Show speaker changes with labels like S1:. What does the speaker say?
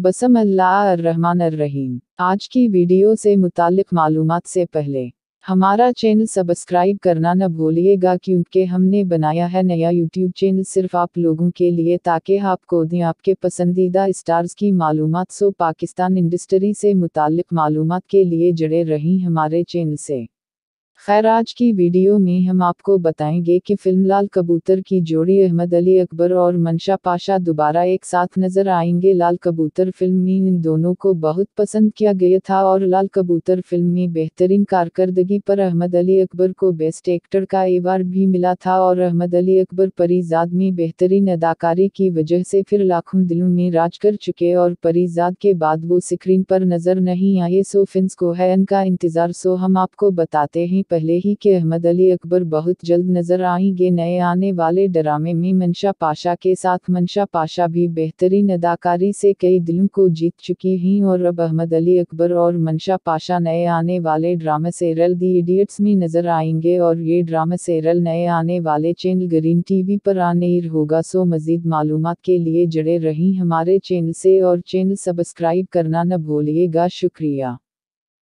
S1: बसमिल्लाहिर्रहमानिर्रहीम। आज की वीडियो से मुताल्लिक मालूमात से पहले हमारा चैनल सब्सक्राइब करना न भूलिएगा, क्योंकि हमने बनाया है नया यूट्यूब चैनल सिर्फ आप लोगों के लिए, ताकि आपको दें आपके पसंदीदा स्टार्स की मालूमात। सो पाकिस्तान इंडस्ट्री से मुताल्लिक मालूमात के लिए जुड़े रहीं हमारे चैनल से। खैर, आज की वीडियो में हम आपको बताएंगे कि फिल्म लाल कबूतर की जोड़ी अहमद अली अकबर और मंशा पाशा दोबारा एक साथ नजर आएंगे। लाल कबूतर फिल्म में इन दोनों को बहुत पसंद किया गया था और लाल कबूतर फिल्म में बेहतरीन कारकर्दगी पर अहमद अली अकबर को बेस्ट एक्टर का अवार्ड भी मिला था। और अहमद अली अकबर परीजाद में बेहतरीन अदाकारी की वजह से फिर लाखों दिलों में राज कर चुके और परीजाद के बाद वो स्क्रीन पर नजर नहीं आए। सो फैंस को है इनका इंतजार। सो हम आपको बताते हैं पहले ही कि अहमद अली अकबर बहुत जल्द नजर आएंगे नए आने वाले ड्रामे में मंशा पाशा के साथ। मंशा पाशा भी बेहतरीन अदाकारी से कई दिलों को जीत चुकी हैं और अब अहमद अली अकबर और मंशा पाशा नए आने वाले ड्रामा सीरियल दी इडियट्स में नजर आएंगे और ये ड्रामा सीरियल नए आने वाले चैनल ग्रीन टीवी पर आने होगा। सो मजीद मालूमात के लिए जुड़े रहीं हमारे चैनल से और चैनल सब्सक्राइब करना न भूलिएगा। शुक्रिया।